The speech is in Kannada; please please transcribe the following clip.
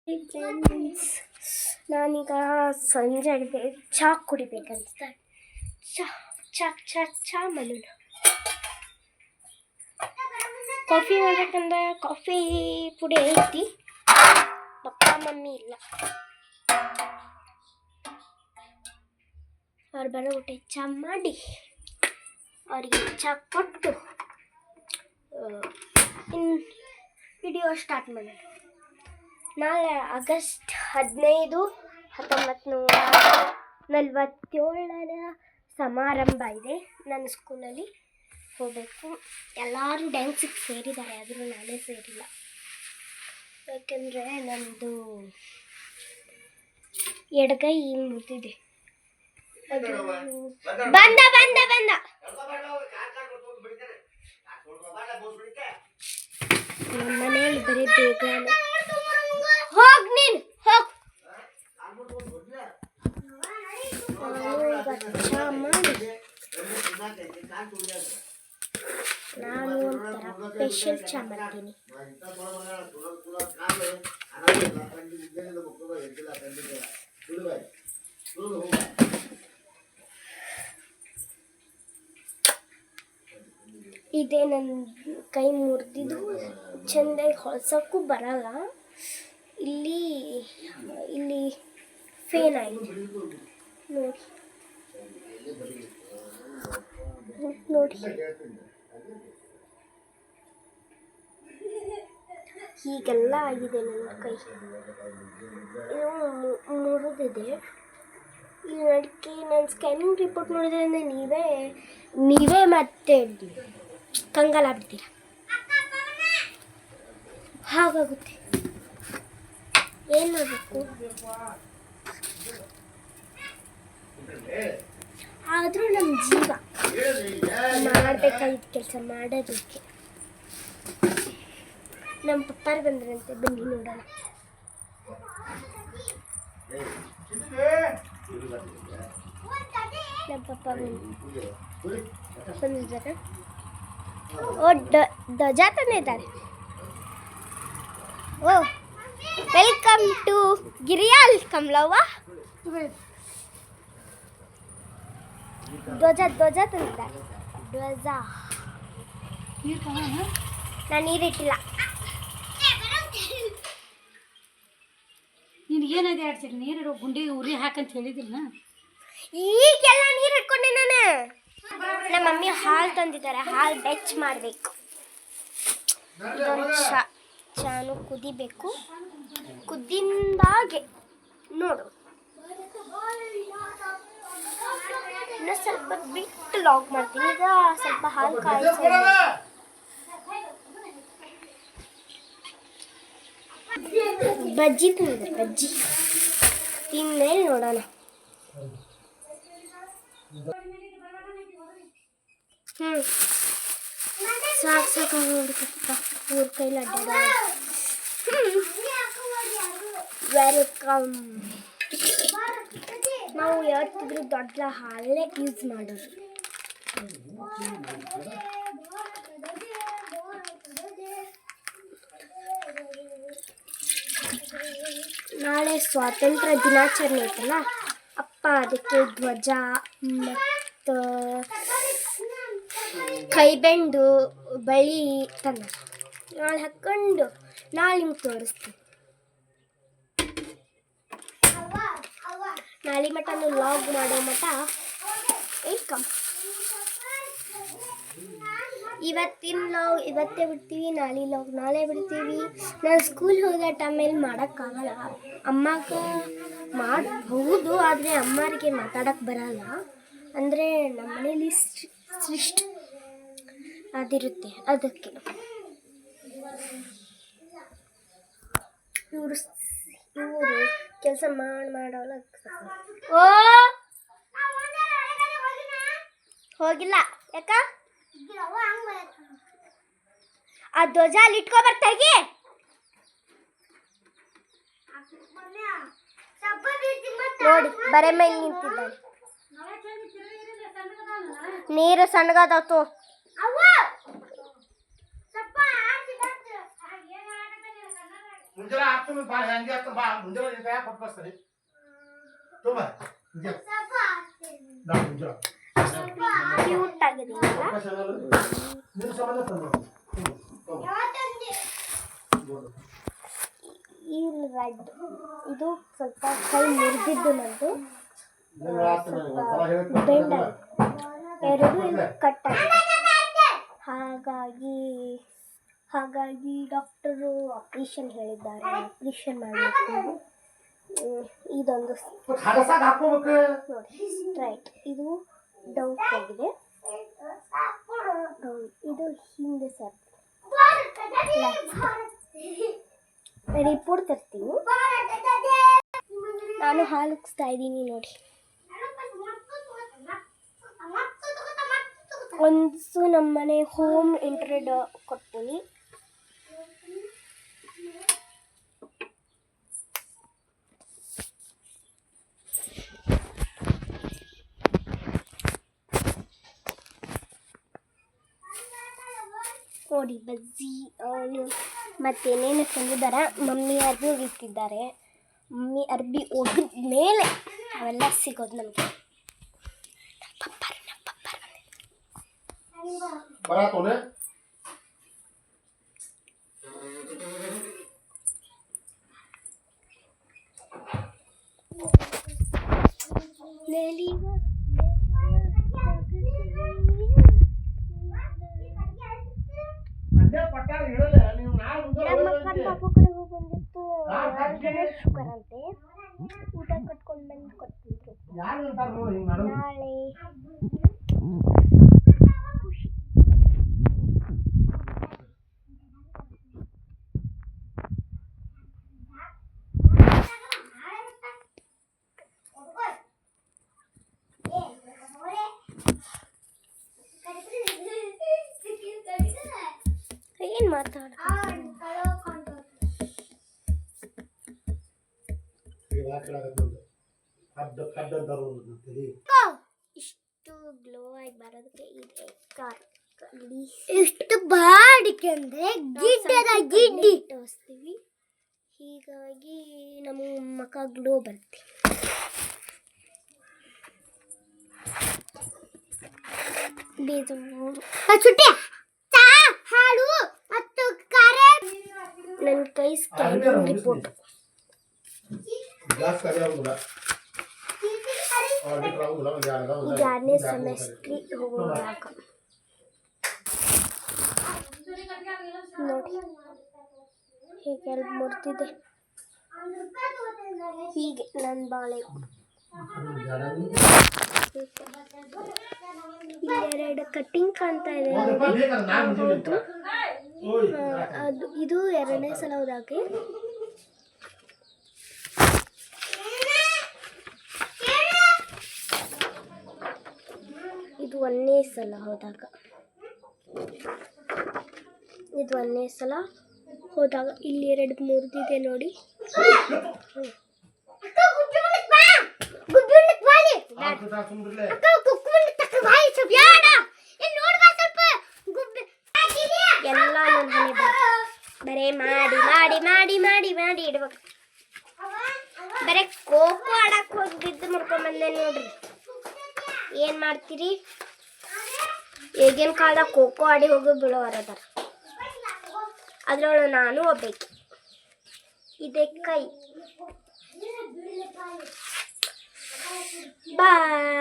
ಫ್ರೆಂಡ್ಸ್, ನಾನೀಗ ಸಂಜೆ ಆಗಿದೆ, ಚಹಾ ಕುಡಿಬೇಕಂತ. ಚಹಾ ಮಾಡೋಣ. ಕಾಫಿ ಮಾಡ್ಬೇಕಂದ್ರೆ ಕಾಫಿ ಪುಡಿ ಐತಿ, ಪಪ್ಪ ಮಮ್ಮಿ ಇಲ್ಲ. ಅವ್ರು ಬರೋ ಊಟ ಚಹಾ ಮಾಡಿ ಅವರಿಗೆ ಚಹಾ ಕೊಟ್ಟು ಇನ್ನು ವಿಡಿಯೋ ಸ್ಟಾರ್ಟ್ ಮಾಡೋಣ. ನಾಳೆ ಆಗಸ್ಟ್ 15, 1947ರ ಸಮಾರಂಭ ಇದೆ. ನನ್ನ ಸ್ಕೂಲಲ್ಲಿ ಹೋಗಬೇಕು. ಎಲ್ಲರೂ ಡ್ಯಾನ್ಸಿಗೆ ಸೇರಿದ್ದಾರೆ, ಆದರೂ ನಾನೇ ಸೇರಿಲ್ಲ. ಯಾಕೆಂದರೆ ನನ್ನದು ಎಡಗೈ ಮುರಿದಿದೆ. ಬಂದ ನಮ್ಮ ಮನೆಯಲ್ಲಿ ಬರೀ ಬೇಗ ಹೋಗ್ ನೀನು ಹೋಗ್. ಚಹಾ ಮಾಡಿ ನಾನು ಒಂಥರ ಸ್ಪೆಷಲ್ ಚಹಾ ಮಾಡ್ತೀನಿ. ಇದೇ ನನ್ನ ಕೈ ಮುರಿದಿದ್ದು, ಚೆಂದಾಗಿ ಹೊಲ್ಸೋಕ್ಕೂ ಬರಲ್ಲ. ಇಲ್ಲಿ ಫೇನ್ ಆಯಿತು ನೋಡಿ. ಹೀಗೆಲ್ಲ ಆಗಿದೆ ನನ್ನ ಕೈ, ಮುರಿದಿದೆ. ಈ ನಡಿಕೆ ನಾನು ಸ್ಕ್ಯಾನಿಂಗ್ ರಿಪೋರ್ಟ್ ನೋಡಿದ್ರೆ ನೀವೇ ಮತ್ತೆ ಕಂಗಾಲಾಗ್ಬಿಡ್ತೀರ. ಹಾಗಾಗುತ್ತೆ. ಏನು ಮಾಡಬೇಕು? ಆದರೂ ನಮ್ಮ ಜೀವ ಮಾಡಬೇಕಾಗಿದ್ದ ಕೆಲಸ ಮಾಡೋದಕ್ಕೆ. ನಮ್ಮ ಪಪ್ಪಾರು ಬಂದ್ರಂತೆ, ಬನ್ನಿ ನೋಡೋಣ. ನಮ್ಮ ಪಪ್ಪ ಬಂದಿದ್ದಾರೆ. ಧ್ವಜ ತಂದಿದ್ದಾರೆ. ಓ, ವೆಲ್ಕಮ್ ಟು ಗಿರಿಯಾಲ್ ಕಮಲವ್ವ. ಧ್ವಜ ತಂದಿದ್ದಾರೆ. ಧ್ವಜ ನಾನು ನೀರಿಟ್ಟಿಲ್ಲ. ನಿನಗೇನದೆ ಆಡ್ಸಿರಿ? ನೀರು ಗುಂಡಿಗೆ ಉರಿ ಹಾಕಂತ ಹೇಳಿದಿಲ್ಲ. ಈಗೆಲ್ಲ ನೀರು ಇಟ್ಕೊಂಡೆ ನಾನು. ನಮ್ಮ ಮಮ್ಮಿ ಹಾಲು ತಂದಿದ್ದಾರೆ, ಹಾಲು ಬೆಚ್ಚ ಮಾಡಬೇಕು. ಚಾನು ಕುದಿಬೇಕು. ಕುದ್ದಿಂದಾಗೆ ನೋಡು, ಇನ್ನು ಸ್ವಲ್ಪ ಬಿಟ್ಟು ಲಾಗ್ ಮಾಡ್ತೀನಿ. ಈಗ ಸ್ವಲ್ಪ ಹಾಲು ಕಾಯಿಸಿ ಬಜ್ಜಿ ತಂದಿದ್ದಾರೆ. ಬಜ್ಜಿ ತಿಂದ್ಮೇಲೆ ನೋಡೋಣ. ಸಾಕು ನೋಡ್ಬೇಕಪ್ಪ, ಊರ ಕೈಲಿ ಅಡ್ಡಾಡ. ವೆಲ್ಕಮ್. ನಾವು ಯಾವತ್ತಿದ್ರೂ ದೊಡ್ಡ ಹಾಲೇ ಯೂಸ್ ಮಾಡೋದು. ನಾಳೆ ಸ್ವಾತಂತ್ರ್ಯ ದಿನಾಚರಣೆ ಐತಲ್ಲ, ಅಪ್ಪ ಅದಕ್ಕೆ ಧ್ವಜ ಮತ್ತು ಕೈಬೆಂಡು ಬಳಿ ತಂದ. ನಾಳೆ ಹಾಕ್ಕೊಂಡು ನಾಳೆ ನಿಮ್ಗೆ ತೋರಿಸ್ತೀನಿ. ನಾಳೆ ಮಟ್ಟ ಲಾಗ್ ಮಾಡೋ ಮಟ್ಟ ವೆಲ್ಕಮ್. ಇವತ್ತಿನ ಲಾಗ್ ಇವತ್ತೇ ಬಿಡ್ತೀವಿ, ನಾಳೆ ಬಿಡ್ತೀವಿ. ನಾನು ಸ್ಕೂಲ್ ಹೋದ ಟೈಮಲ್ಲಿ ಮಾಡೋಕ್ಕಾಗಲ್ಲ. ಅಮ್ಮಗೆ ಮಾಡಬಹುದು, ಆದರೆ ಅಮ್ಮರಿಗೆ ಮಾತಾಡೋಕ್ಕೆ ಬರಲ್ಲ. ಅಂದರೆ ನಮ್ಮ ಮನೇಲಿ ಶಿಷ್ಟ ಅದಿರುತ್ತೆ, ಅದಕ್ಕೆ. ಇವರು ಕೆಲಸ ಮಾಡೋಲ್ಲ. ಓ ಹೋಗಿಲ್ಲ, ಯಾಕ? ಆ ಧ್ವಜ ಅಲ್ಲಿ ಇಟ್ಕೊ ಬರ್ತಾಗಿ. ನೋಡಿ, ಬರೆ ಮೇಲೆ ನಿಂತಿದ್ದಾನೆ. ನೀರು ಸಣ್ಣಗಾದವು. ಮುಂಜಾನೆ ಹಾಕ್ತೀನಿ ಬಾ ಹೆಂಗೆ ಆಗ್ತದೆ ಬಾ ಮುಂಜಾನೆ ನಿನ್ ಕೈಯಾಗ ಕೊಟ್ಟು ಕಳಿಸ್ತೀನಿ ತುಂಬ ಕ್ಯೂಟ್ ಆಗಿದೆಯಲ್ಲ ನಿನ್ನ ಸಂಬಂಧ ತಂದು ಈ ರೆಡ್ ಇದು ಸ್ವಲ್ಪ ಕೈ ಮುರಿದಿದ್ದು ನಂದು ಬೆಂಡ್ ಎರಡು ಕಟ್ ಆಗಿದೆ ಹಾಗಾಗಿ ಡಾಕ್ಟರು ಆಪ್ರೇಷನ್ ಹೇಳಿದ್ದಾರೆ ಆಪ್ರೇಷನ್ ಮಾಡಬೇಕು ಇದೊಂದು ನೋಡಿ ಸ್ಟ್ರೈಟ್ ಇದು ಡೌನ್ ಆಗಿದೆ ಇದು ಹಿಂದೆ ಸರ್ ರಿಪೋರ್ಟ್ ತರ್ತೀನಿ ನಾನು ಹಾಲು ಉಕ್ಸ್ತಾ ಇದ್ದೀನಿ ನೋಡಿ ಒಂದು ನಮ್ಮನೆ ಹೋಮ್ ಇಂಟ್ರೆಡ್ ಕೊಡ್ತೀನಿ ನೋಡಿ ಬಜ್ಜಿ ಮತ್ತೇನೇನು ತಂದಿದ್ದಾರೆ ಮಮ್ಮಿ ಅರ್ಬಿ ಒಗಿತಿದ್ದಾರೆ ಮಮ್ಮಿ ಅರ್ಬಿ ಒಗಿದ ಮೇಲೆ ಅವೆಲ್ಲ ಸಿಗೋದು ನಮಗೆ ಬರತ್ತೋನೆ ಶುಗರ್ ಅಂತೆ ಊಟ ಕಟ್ಕೊಂಡು ಬಂದು ಕೊಟ್ಟಿದ್ರು ನಾಳೆ ಏನ್ ಮಾತಾಡ ಇಷ್ಟು ಗ್ಲೋ ಆಗಿ ಬರೋದಕ್ಕೆ ಇದೆ ಇಷ್ಟು ಬಾಡಿಕೆ ಅಂದ್ರೆ ಗಿಡ್ಡದ ಗಿಡ್ಡಿ ತೋರಿಸ್ತೀವಿ ಹೀಗಾಗಿ ನಮ್ಮ ಮುಖ ಗ್ಲೋ ಬರುತ್ತೆ ಹಾಲು ಮತ್ತು ನನ್ನ ಕೈ ಸ್ಕ್ಯಾನಿಂಗ್ ರಿಪೋರ್ಟ್ ಎರಡನೇ ಸೆಮೆಸ್ಟ್ರಿಗೆ ಹೋಗುವಾಗ ನೋಡಿ ಹೇಗೆ ಎಲ್ಲಿ ಮುರಿದಿದೆ ಹೀಗೆ ನನ್ನ ಬಾಳೆ ಎರಡು ಕಟ್ಟಿಂಗ್ ಕಾಣ್ತಾ ಇದೆ ಹೌದು ಅದು ಇದು ಎರಡನೇ ಸಲ ಹೋದಾಗ ಇದು ಒಂದನೇ ಸಲ ಹೋದಾಗ ಇಲ್ಲಿ ಎರಡು ಮುರಿದಿದೆ ನೋಡಿ ಎಲ್ಲ ನನ್ನ ಹಣೆ ಬರೇ ಮಾಡಿ ಮಾಡಿ ಮಾಡಿ ಮಾಡಿ ಮಾಡಿ ಇಡ್ಬೇಕು ಬರೇ ಕೋಕೋ ಆಡಕ್ಕೆ ಹೋಗಿದ್ದು ಮಾಡ್ಕೊಂಬಂದೆ ನೋಡ್ರಿ ಏನು ಮಾಡ್ತೀರಿ ಈಗಿನ ಕಾಲದಾಗ ಖೋಖೋ ಆಡಿ ಹೋಗಿ ಬೀಳೋರು ಅದಾರ ಅದ್ರೊಳಗೆ ನಾನು ಒಬ್ಬೇಕು ಇದೆ ಕೈ ಬಾಯ್